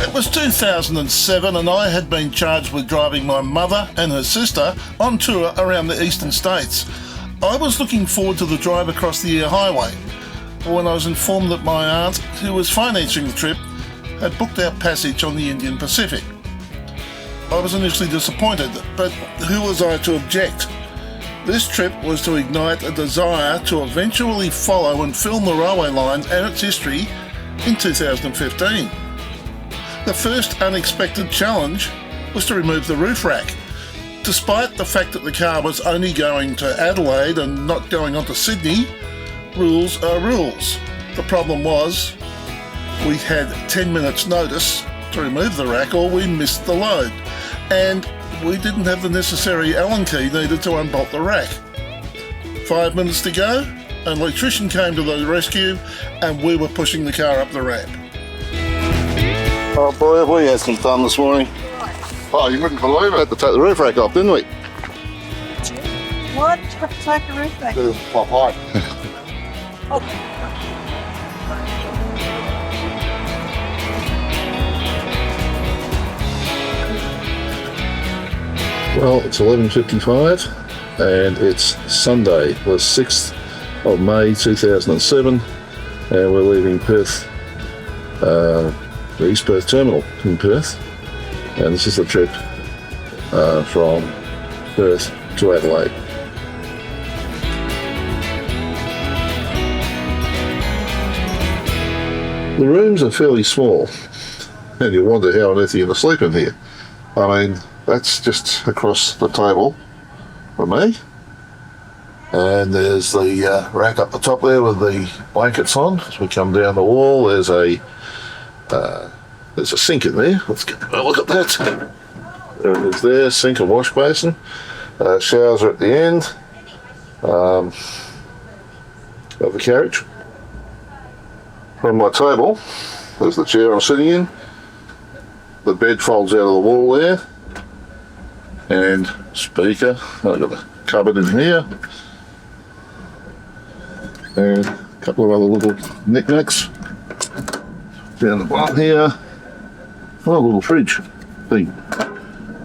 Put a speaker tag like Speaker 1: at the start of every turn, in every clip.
Speaker 1: It was 2007 and I had been charged with driving my mother and her sister on tour around the eastern states. I was looking forward to the drive across the Eyre Highway when I was informed that my aunt, who was financing the trip, had booked our passage on the Indian Pacific. I was initially disappointed, but who was I to object? This trip was to ignite a desire to eventually follow and film the railway line and its history in 2015. The first unexpected challenge was to remove the roof rack. Despite the fact that the car was only going to Adelaide and not going on to Sydney, rules are rules. The problem was we had 10 minutes notice to remove the rack or we missed the load, and we didn't have the necessary Allen key needed to unbolt the rack. 5 minutes to go, an electrician came to the rescue and we were pushing the car up the ramp.
Speaker 2: Oh boy, we had some fun this morning. Oh, you wouldn't believe it. Had to take the roof rack off, didn't we?
Speaker 3: What? Take the roof rack?
Speaker 2: Pop height. Well, it's 11:55 and it's Sunday, the 6th of May 2007, and we're leaving Perth, the East Perth Terminal in Perth, and this is the trip from Perth to Adelaide. The rooms are fairly small, and you wonder how on earth you're going to sleep in here. I mean, that's just across the table for me, and there's the rack up the top there with the blankets on. As we come down the wall, there's a sink in there. Let's get a look at that. There it is there, sink and wash basin. Showers are at the end of the carriage. From my table, there's the chair I'm sitting in. The bed folds out of the wall there. And speaker, I've got a cupboard in here. And a couple of other little knickknacks. Down the bottom here, a little fridge thing.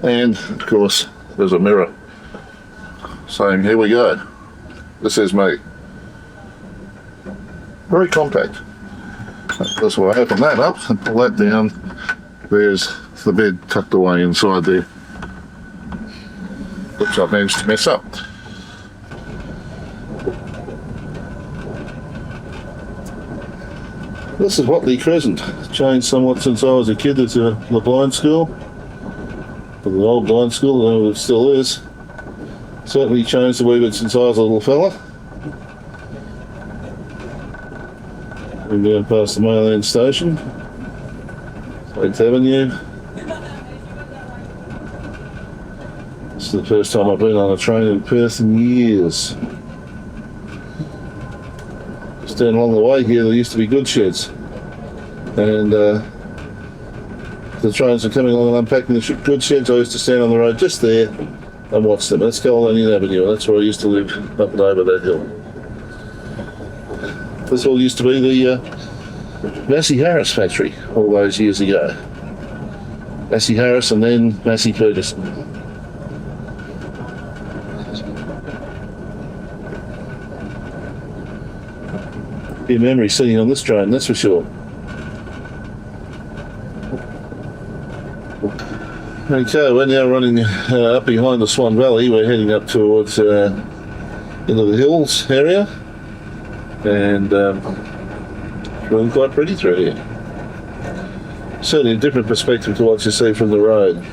Speaker 2: And of course, there's a mirror saying, here we go. This is me. Very compact. That's why I open that up and pull that down. There's the bed tucked away inside there, which I've managed to mess up. This is Watley Crescent. Changed somewhat since I was a kid. It's the blind school, or the old blind school, I don't know if it still is. Certainly changed a wee bit since I was a little fella. We're down past the Maylands station, 8th Avenue. This is the first time I've been on a train in Perth in years. Just down along the way here there used to be goods sheds, and the trains are coming along and unpacking the goods sheds. I used to stand on the road just there and watch them. That's Kellerberrin Avenue, and that's where I used to live, up and over that hill. This all used to be the Massey Harris factory all those years ago. Massey Harris and then Massey Ferguson. Be a memory sitting on this train, that's for sure. Okay, we're now running up behind the Swan Valley. We're heading up towards into the hills area, and really quite pretty through here. Certainly a different perspective to what you see from the road.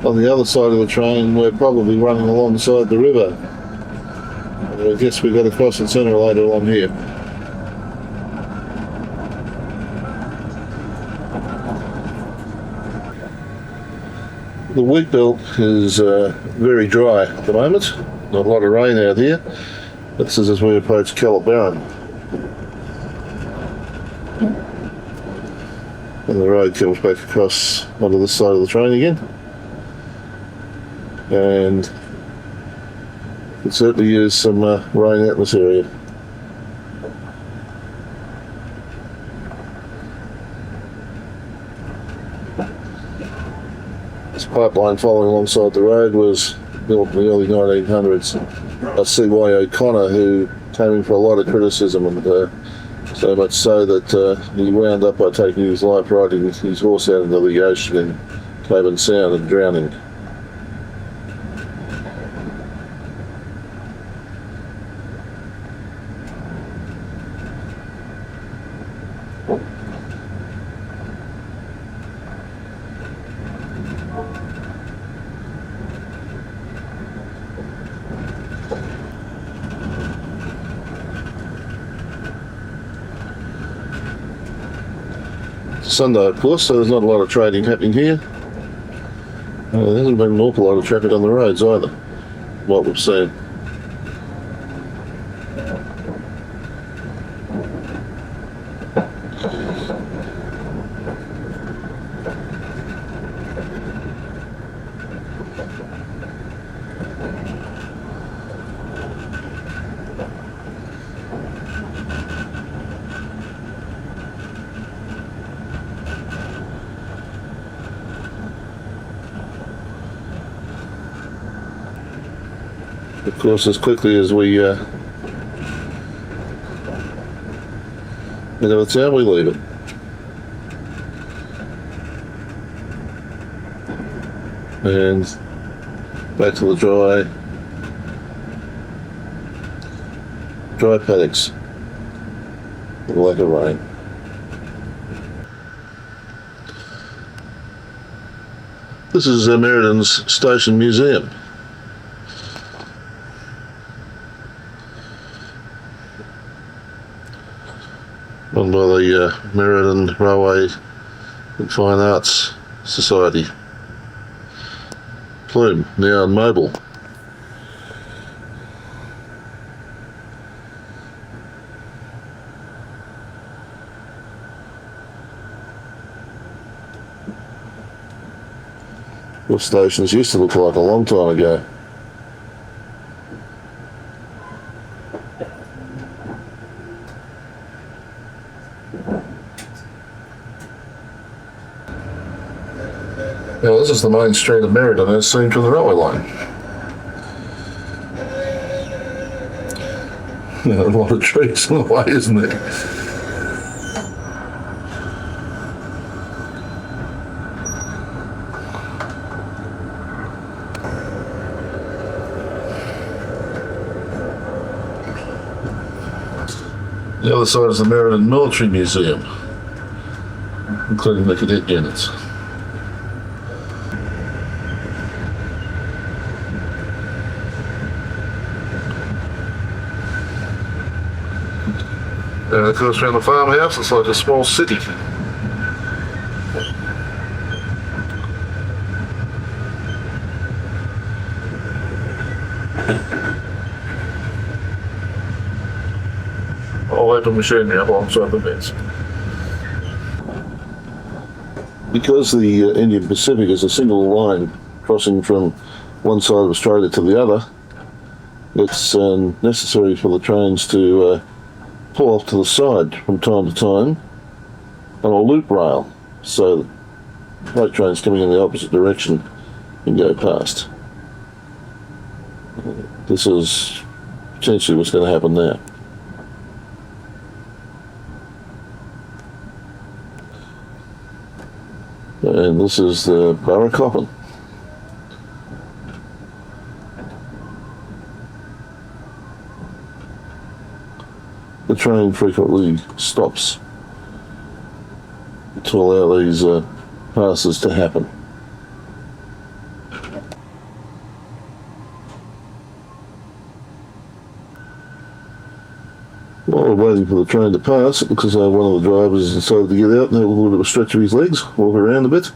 Speaker 2: On the other side of the train, we're probably running alongside the river. I guess we've got a crossing centre later along here. The wheat belt is very dry at the moment. Not a lot of rain out here. This is as we approach Kellerberrin. And the road comes back across onto this side of the train again. and it certainly is some rain out in this area. This pipeline following alongside the road was built in the early 1900s. C.Y. O'Connor, who came in for a lot of criticism, and so much so that he wound up by taking his life riding his horse out into the ocean in Clapham Sound and drowning. Sunday, of course, so there's not a lot of trading happening here. There hasn't been an awful lot of traffic on the roads either, what we've seen. Of course, as quickly as we get out of town, we leave it. And back to the dry paddocks with a lack of rain. This is Merredin's Station Museum. Run by the Merredin Railway and Fine Arts Society. Plume, now mobile. Your stations used to look like a long time ago. Now this is the main street of Merredin as seen from the railway line. A lot of trees in the way, isn't there? The other side is the Merredin Military Museum, including the cadet units. And of course around the farmhouse it's like a small city. All open machinery up alongside the fence. Because the Indian Pacific is a single line crossing from one side of Australia to the other, it's necessary for the trains to pull off to the side from time to time on a loop rail so that freight trains coming in the opposite direction can go past. This is potentially what's going to happen now. And this is the Borough Coppin. The train frequently stops to allow these passes to happen. While we're waiting for the train to pass, it looks as though one of the drivers has decided to get out and have a little bit of a stretch of his legs, walk around a bit.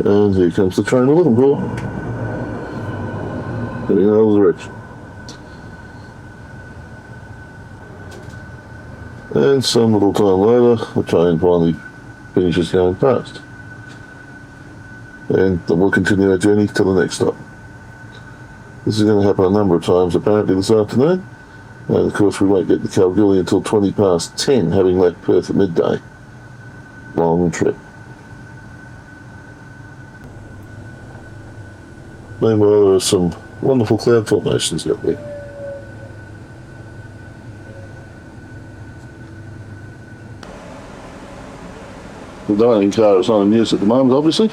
Speaker 2: And here comes the train we're looking for. Heading in another direction. And some little time later, the train finally finishes going past. And then we'll continue our journey to the next stop. This is going to happen a number of times apparently this afternoon. And of course we won't get to Kalgoorlie until 20 past 10, having left Perth at midday. Long trip. Meanwhile, there are some wonderful cloud formations out there. The dining car is not in use at the moment, obviously.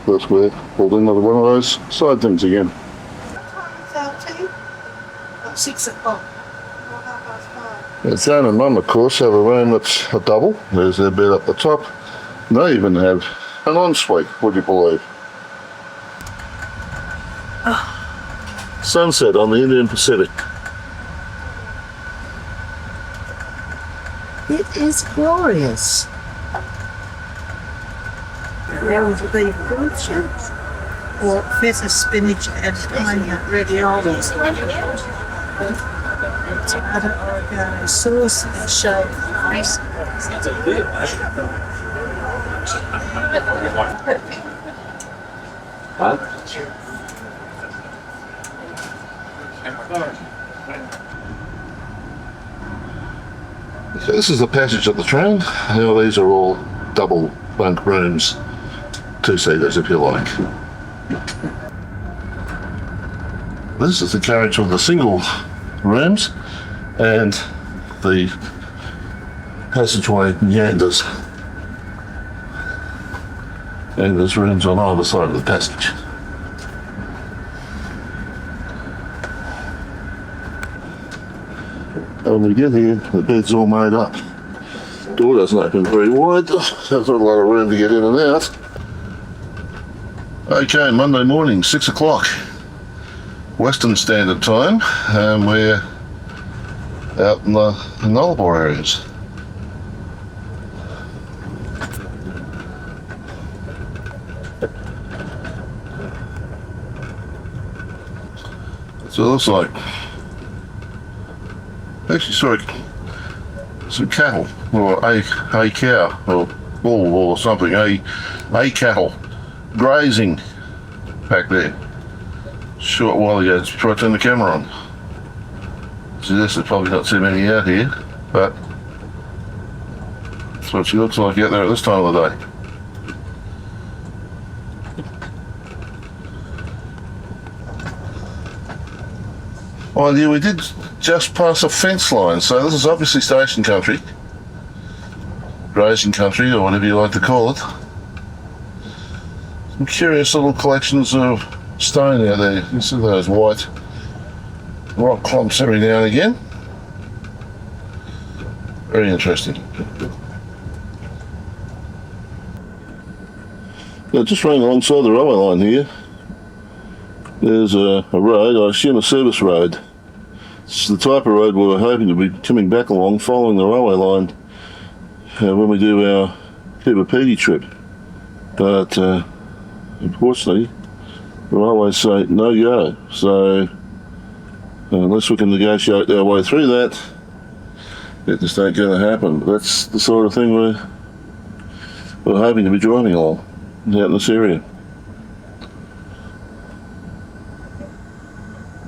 Speaker 2: That's where we'll do another one of those side things again.
Speaker 3: At 6 o'clock.
Speaker 2: Dad and Mum, of course, have a room that's a double. There's their bed up the top. And they even have an ensuite, would you believe? Sunset on the Indian Pacific.
Speaker 3: It is glorious. There was the fruit chips, or feta spinach and onion raviolis. Tomato oregano sauce and shaved ice.
Speaker 2: So this is the passage of the train. Now these are all double bunk rooms, two-seaters if you like. This is the carriage with the single rooms and the passageway meanders. And there's rooms on either side of the passage. And when we get here, the bed's all made up. Door doesn't open very wide. There's not a lot of room to get in and out. Okay, Monday morning, 6 o'clock. Western Standard Time, and we're out in the Nullarbor areas. So it looks like, actually sorry, some cattle, or a cow, or bull or something, a cattle grazing back there. Short while ago, before I turned the camera on. So there's probably not too many out here, but that's what she looks like out there at this time of the day. Oh yeah, we did just pass a fence line, so this is obviously station country, grazing country, or whatever you like to call it. Some curious little collections of stone out there. You see those white rock clumps every now and again. Very interesting. Now, just running alongside the railway line here, there's a road, I assume a service road. It's the type of road we were hoping to be coming back along following the railway line when we do our POW trip. But unfortunately, the railways say no go. So unless we can negotiate our way through that, it just ain't going to happen. But that's the sort of thing we're hoping to be driving along out in this area.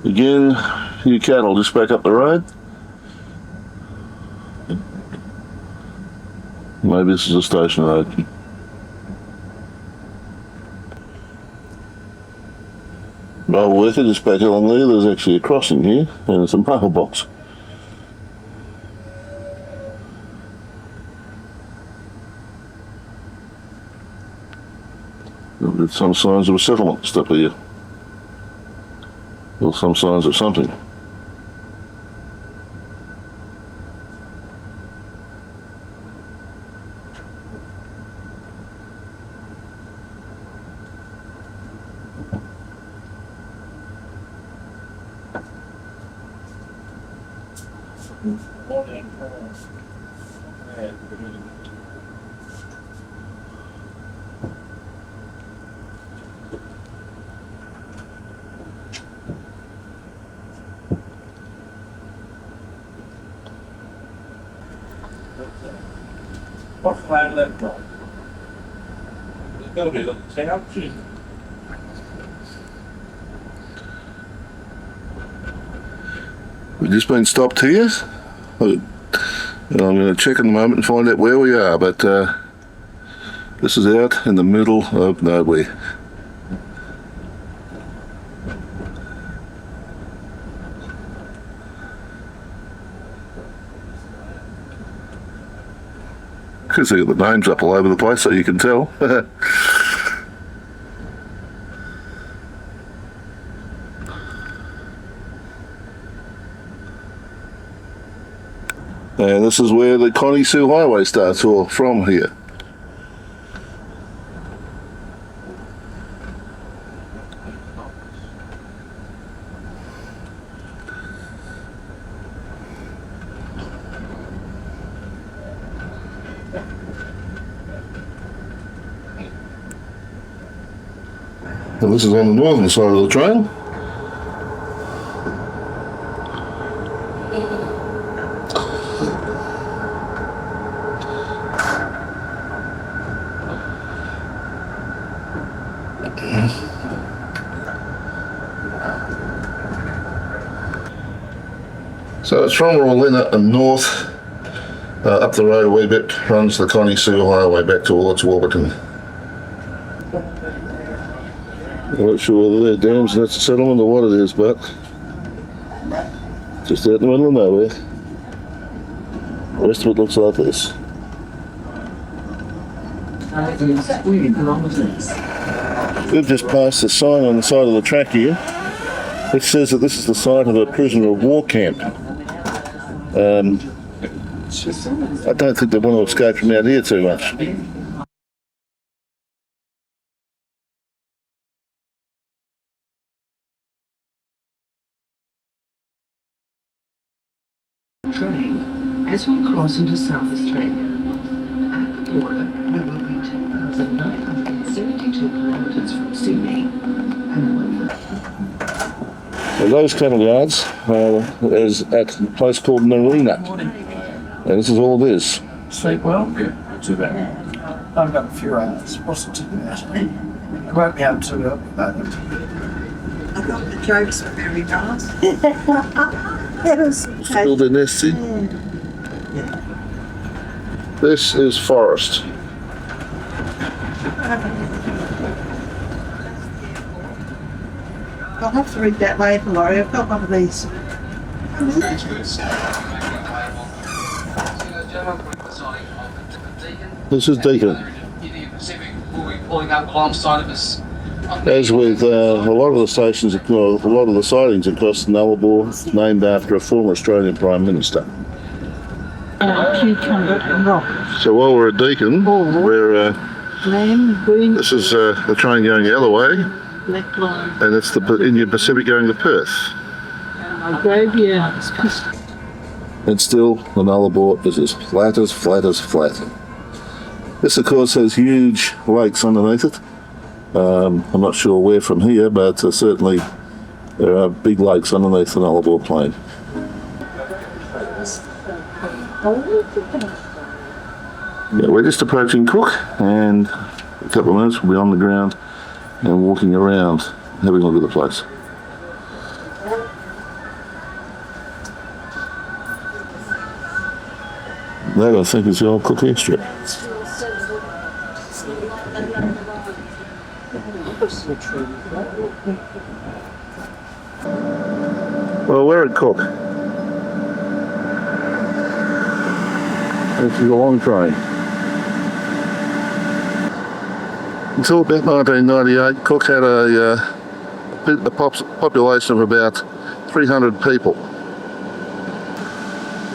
Speaker 2: Again, a few cattle just back up the road. Maybe this is a station road. Rail worker just back along there, there's actually a crossing here and it's a mailbox. There's some signs of a settlement stuff here. Or some signs of something. We've just been stopped here. And I'm going to check in a moment and find out where we are, but this is out in the middle of nowhere. Because they got the names up all over the place so you can tell. And this is where the Connie Sue Highway starts, or from here. And this is on the northern side of the trail. So it's from Rawlinna and north, up the road a wee bit, runs the Connie Sue Highway back towards Warburton. I'm not sure whether they're dams and that's a settlement or what it is, but just out in the middle of nowhere. The rest of it looks like this. We've just passed the sign on the side of the track here. It says that this is the site of a prisoner of war camp. I don't think they want to escape from out here too much.
Speaker 4: Train as we cross into South Australia. At the border, we will be 10,972 kilometres from Sydney and
Speaker 2: Well, those cattle yards is at a place called Nurina. And this is all it is.
Speaker 5: Sleep well? Yeah, not too bad. I've got a few hours. Wasn't too bad. I won't be able to
Speaker 3: I thought the jokes were very nice. It was
Speaker 2: Still the nesty. This is Forrest.
Speaker 3: I'll have to read that later, Laurie. I've got one of these.
Speaker 2: This is Deacon. As with a lot of the stations, a lot of the sightings across the Nullarbor, named after a former Australian Prime Minister. So while we're at Deacon, we're this is the train going the other way, and it's the Indian Pacific going to Perth. And still, the Nullarbor is as flat as flat as flat. This, of course, has huge lakes underneath it. I'm not sure where from here, but certainly there are big lakes underneath the Nullarbor plain. Yeah, we're just approaching Cook, and a couple of minutes we'll be on the ground and walking around, having a look at the place. That, I think, is the old Cook airstrip. Well, we're at Cook. This is a long train. Until about 1998, Cook had a population of about 300 people.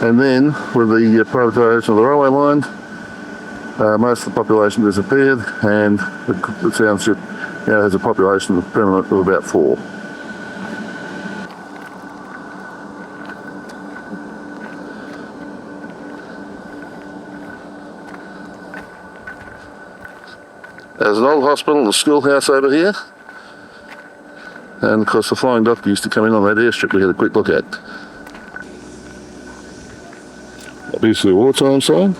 Speaker 2: And then, with the privatisation of the railway line, most of the population disappeared, and the township now has a population permanent of about 4. There's an old hospital and a schoolhouse over here, and of course the Flying Doctor used to come in on that airstrip we had a quick look at. Obviously a wartime sign.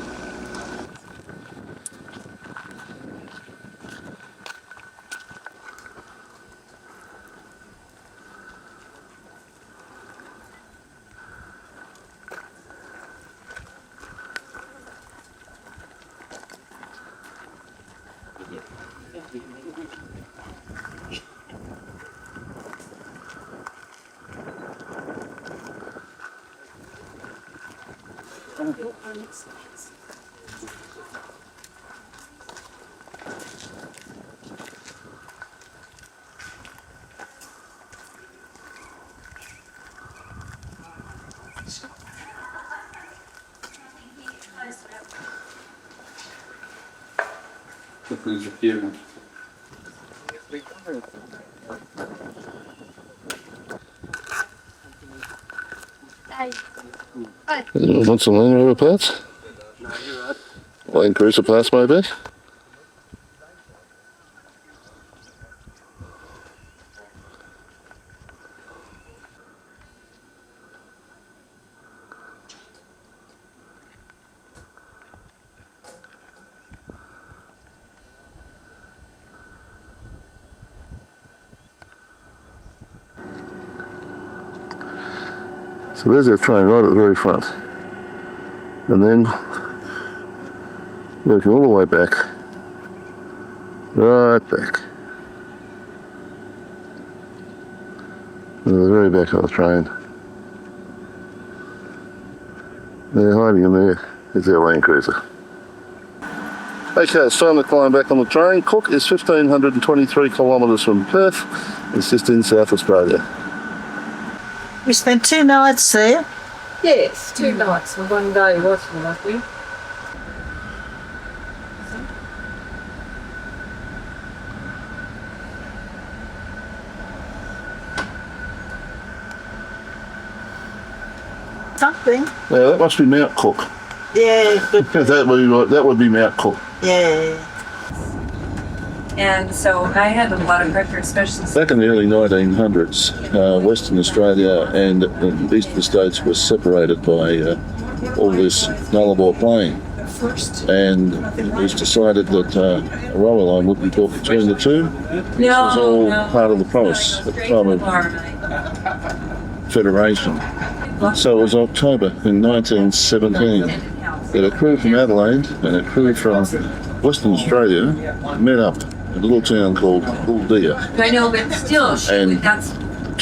Speaker 6: There's a few.
Speaker 2: Want some Land Rover parts? Land Cruiser parts maybe? So there's our train right at the very front. And then working all the way back. Right back. To the very back of the train. There, hiding in there, is our Land Cruiser. Okay, it's time to climb back on the train. Cook is 1,523 kilometres from Perth. It's just in South Australia.
Speaker 3: We spent 2 nights there.
Speaker 7: Yes, 2 nights and 1 day watching, I think.
Speaker 3: Something.
Speaker 2: Now that must be Mount Cook.
Speaker 3: Yeah, good.
Speaker 2: that would be Mount Cook.
Speaker 3: Yeah.
Speaker 7: And so I had a lot of breakfast, especially
Speaker 2: Back in the early 1900s, Western Australia and the eastern states were separated by all this Nullarbor plain. And it was decided that a railway line would be built between the two. This was all part of the promise at the time of Federation. So it was October in 1917 that a crew from Adelaide and a crew from Western Australia met up in a little town called Ooldea.
Speaker 7: I know, but still,
Speaker 2: And
Speaker 7: that's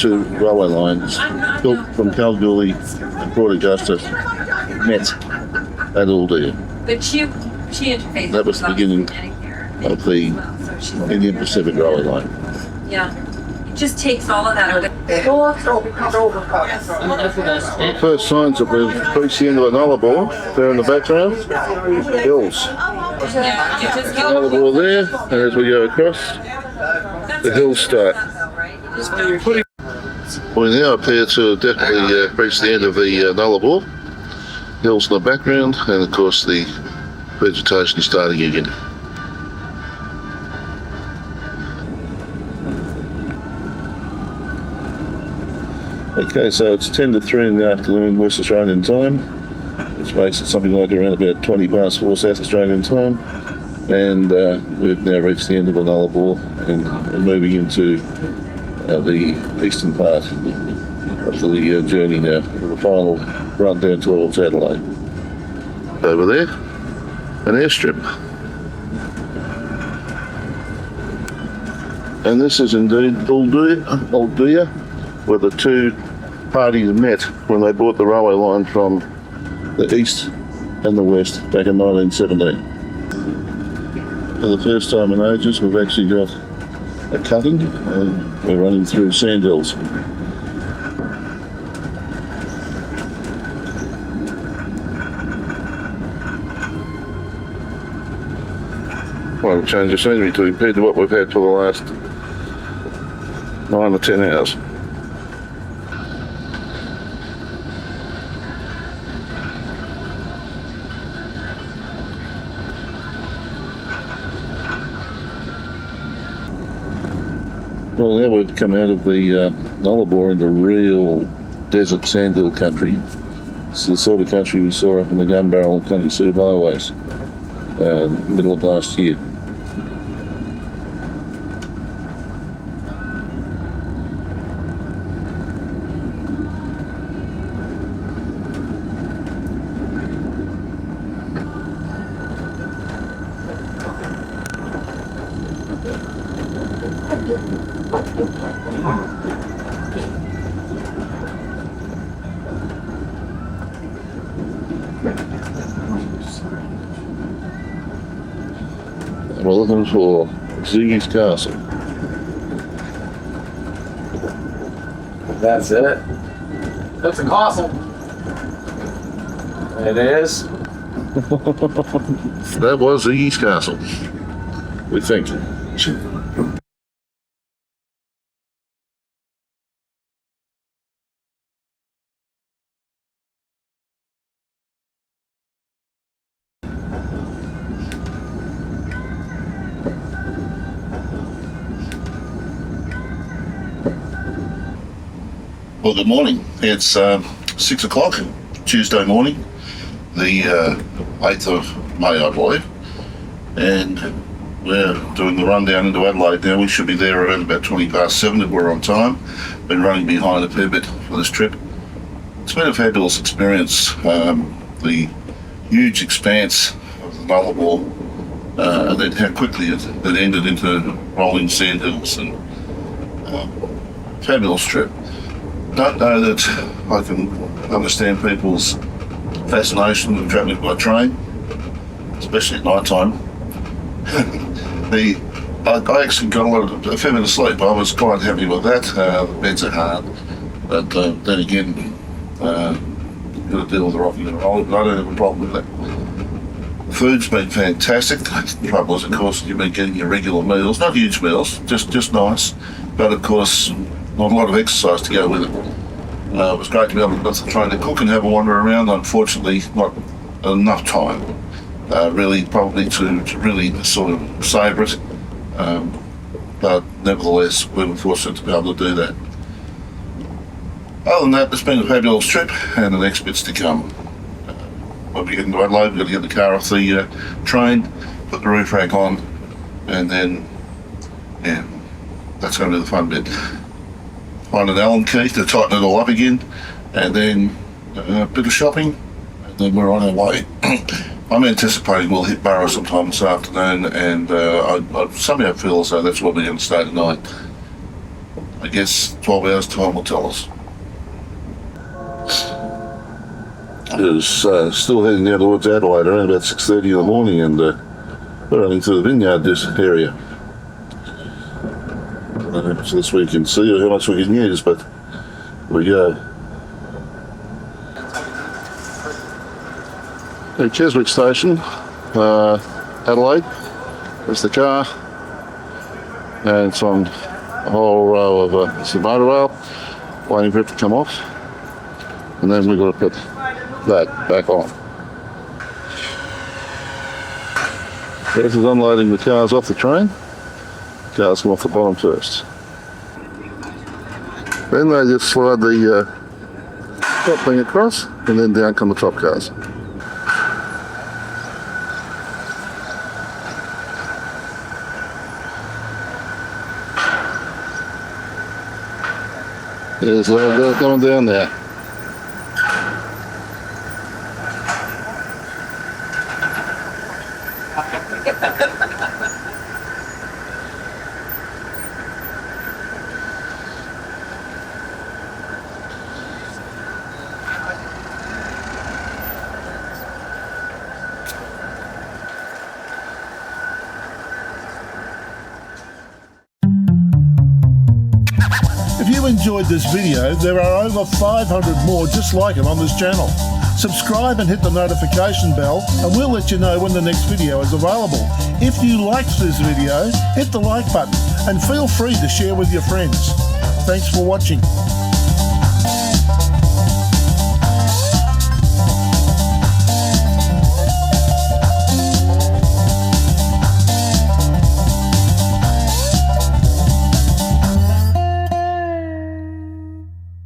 Speaker 2: 2 railway lines built from Kalgoorlie and Port Augusta met at Ooldea.
Speaker 7: but she interfaces.
Speaker 2: That was the beginning of the Indian Pacific Railway line.
Speaker 7: Yeah, it just takes all of that away.
Speaker 2: The first signs that we've reached the end of the Nullarbor, there in the background, hills.
Speaker 7: Yeah, you just get
Speaker 2: Nullarbor there, and as we go across, the hills start. We now appear to have definitely reached the end of the Nullarbor. Hills in the background, and of course the vegetation is starting again. Okay, so it's 10 to 3 in the afternoon West Australian time, which makes it something like around about 20 past 4 South Australian time, and we've now reached the end of the Nullarbor and we're moving into the eastern part of the journey now, the final run down towards Adelaide. Over there, an airstrip. And this is indeed Ooldea, where the 2 parties met when they bought the railway line from the east and the west back in 1917. For the first time in ages, we've actually got a cutting, and we're running through sandhills. Well, a change of scenery to compared to what we've had for the last 9 or 10 hours. Well, now we've come out of the Nullarbor into real desert sandhill country. It's the sort of country we saw up in the Gun Barrel and County Soup highways middle of last year. And we're looking for Ziggy's Castle.
Speaker 5: That's it. That's a castle. It is.
Speaker 2: That was Ziggy's Castle, we think.
Speaker 1: Well, good morning. It's 6 o'clock, Tuesday morning, the 8th of May, I believe, and we're doing the rundown into Adelaide now. We should be there around about 20 past 7 if we're on time. Been running behind a fair bit for this trip. It's been a fabulous experience. The huge expanse of the Nullarbor, and then how quickly it ended into rolling sand hills, and fabulous trip. Don't know that I can understand people's fascination with travelling by train, especially at night time. I actually got a fair bit of sleep. I was quite happy with that. The beds are hard, but then again, you've got to deal with the rocking and rolling, but I don't have a problem with that. The food's been fantastic. The trouble is, of course, you've been getting your regular meals, not huge meals, just nice, but of course, not a lot of exercise to go with it. It was great to be able to go to the train to cook and have a wander around. Unfortunately, not enough time, really, probably to really sort of savour it. But nevertheless, we were fortunate to be able to do that. Other than that, it's been a fabulous trip, and the next bit's to come. When we get into Adelaide, we've got to get the car off the train, put the roof rack on, and then, yeah, that's going to be the fun bit. Find an Allen key to tighten it all up again, and then a bit of shopping, and then we're on our way. I'm anticipating we'll hit Barrow sometime this afternoon, and I somehow feel as though that's where we're going to stay tonight. I guess 12 hours time will tell us.
Speaker 2: It is still heading down towards Adelaide around about 6:30 in the morning, and we're running through the vineyard this area. So this we can see how much we can use, but here we go. Okay, Cheswick Station, Adelaide. There's the car, and it's on a whole row of some motor rail, waiting for it to come off, and then we've got to put that back on. This is unloading the cars off the train. Cars come off the bottom first. Then they just slide the top thing across, and then down come the top cars. There's a little coming down there.
Speaker 1: If you enjoyed this video, there are over 500 more just like it on this channel. Subscribe and hit the notification bell, and we'll let you know when the next video is available. If you liked this video, hit the like button and feel free to share with your friends. Thanks for watching.